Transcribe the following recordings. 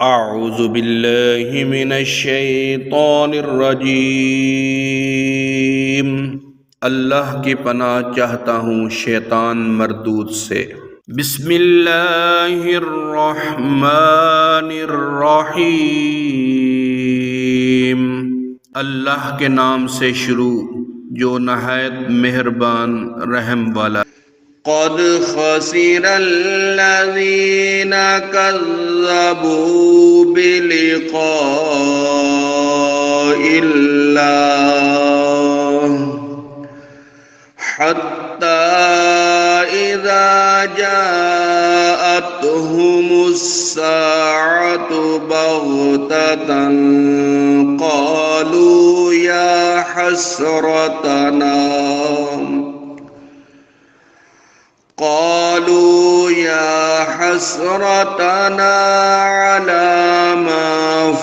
अऊज़ु बिल्लाहि मिनश्शैतानिर्रजीम। अल्लाह की पनाह चाहता हूँ शैतान मरदूद से। बिस्मिल्लाहिर्रहमानिर्रहीम। अल्लाह के नाम से शुरू जो नहायत मेहरबान रहम वाला। क़द ख़सिरल्लज़ीना कज़्ज़बू बिलिक़ाइल्लाह हत्ता इज़ा जाअतहुमुस्साअतु बग़ततन क़ालू या हसरतना अला मा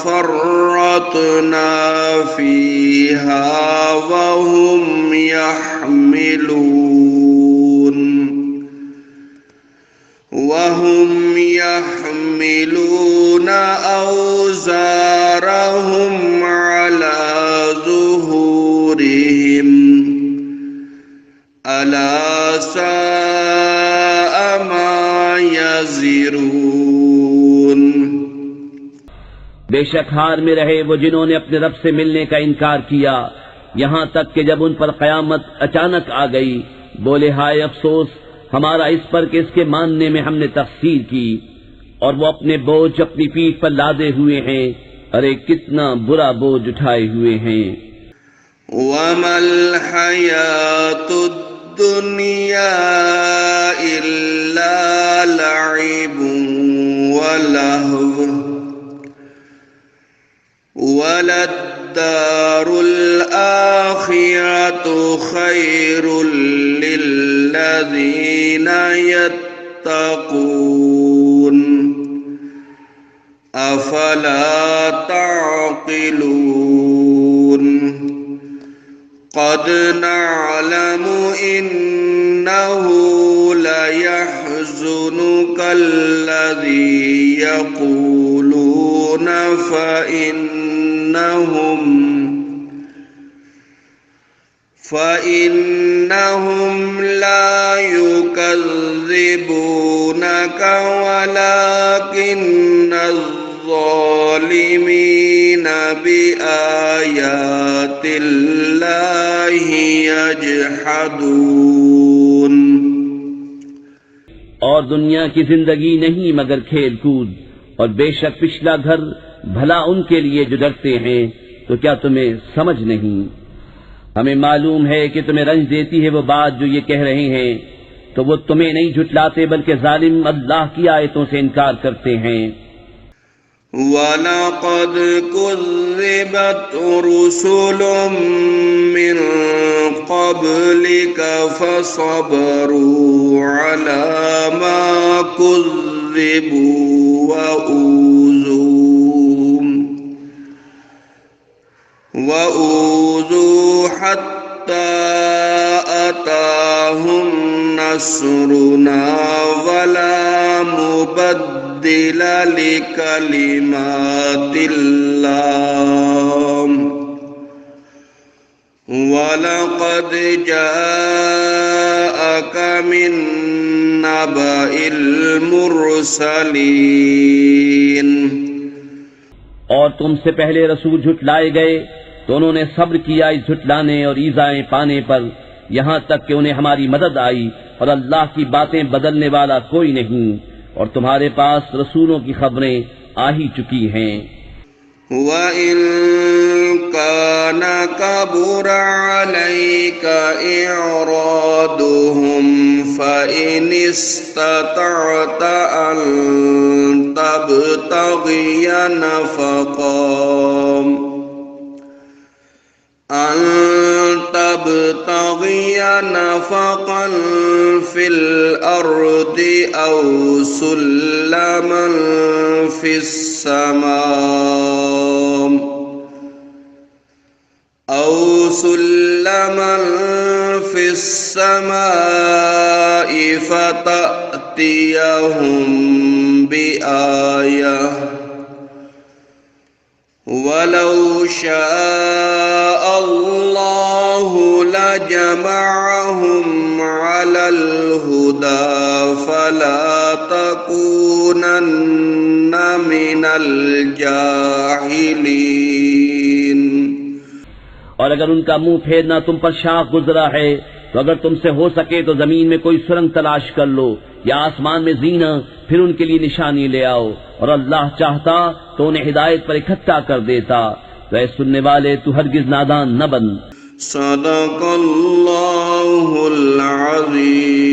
फ़र्रतना फ़ीहा वहुम यहमिलून औज़ारहुम अला ज़ुहूरिहिम अला साअ मा यज़िरून। बेशक हार में रहे वो जिन्होंने अपने रब से मिलने का इनकार किया, यहाँ तक कि जब उन पर कयामत अचानक आ गई बोले हाय अफसोस हमारा इस पर कि इसके मानने में हमने तक़सीर की, और वो अपने बोझ अपनी पीठ पर लादे हुए हैं। अरे कितना बुरा बोझ उठाए हुए हैं। वमल हयातुद दुनिया इल्ला लइबुन व लहव वलद्दारुल आखिरतु खैरुल लिल्लज़ीना यत्तक़ून अफला ताक़िलून। क़द नअलमु इन्नहु लयहज़ुनुकल्लज़ी यक़ूलून फ़इन्नहुम ला युकज़्ज़िबूनक वलाकिन्नज़्ज़ालिमीन बिआयातिल्लाहि यजहदून। और दुनिया की जिंदगी नहीं मगर खेल कूद, और बेशक पिछला घर भला उनके लिए जो डरते हैं। तो क्या तुम्हें समझ नहीं? हमें मालूम है कि तुम्हें रंज देती है वो बात जो ये कह रहे हैं, तो वो तुम्हें नहीं झुटलाते बल्कि जालिम अल्लाह की आयतों से इनकार करते हैं। वलक़द कुज़्ज़िबत रुसुलुम मिन क़ब्लिक फ़सबरू अला मा कुज़्ज़िबू वऊज़ू हत्ता अताहुम नस्रुना वला मुबद्दिल लिकलिमातिल्लाह वलक़द जाअक मिन नबइल मुरसलीन। और तुमसे पहले रसूल झुटलाए गए तो उन्होंने सब्र किया इस झुटलाने और ईज़ाएं पाने पर, यहाँ तक कि उन्हें हमारी मदद आई, और अल्लाह की बातें बदलने वाला कोई नहीं, और तुम्हारे पास रसूलों की खबरें आ ही चुकी हैं। वइन कान कबुर अलैका इरादुहुम फ़इन इस्ततअत अन तबतगिया नफ़क़न फ़िल अर्दि औ सुल्लमन फ़िस्समाइ फ़तअतियहुम बिआयह वलौ शाअ अल्लाहु लजमअहुम अलल हुदा फला तकूनन्न मिनल जाहिलीन। और अगर उनका मुंह फेरना तुम पर शाख गुजरा है तो अगर तुमसे हो सके तो जमीन में कोई सुरंग तलाश कर लो या आसमान में जीना, फिर उनके लिए निशानी ले आओ, और अल्लाह चाहता तो उन्हें हिदायत पर इकट्ठा कर देता। तो ऐ सुनने वाले, तू हरगिज नादान न बन। सदक़ल्लाहुल अज़ीम।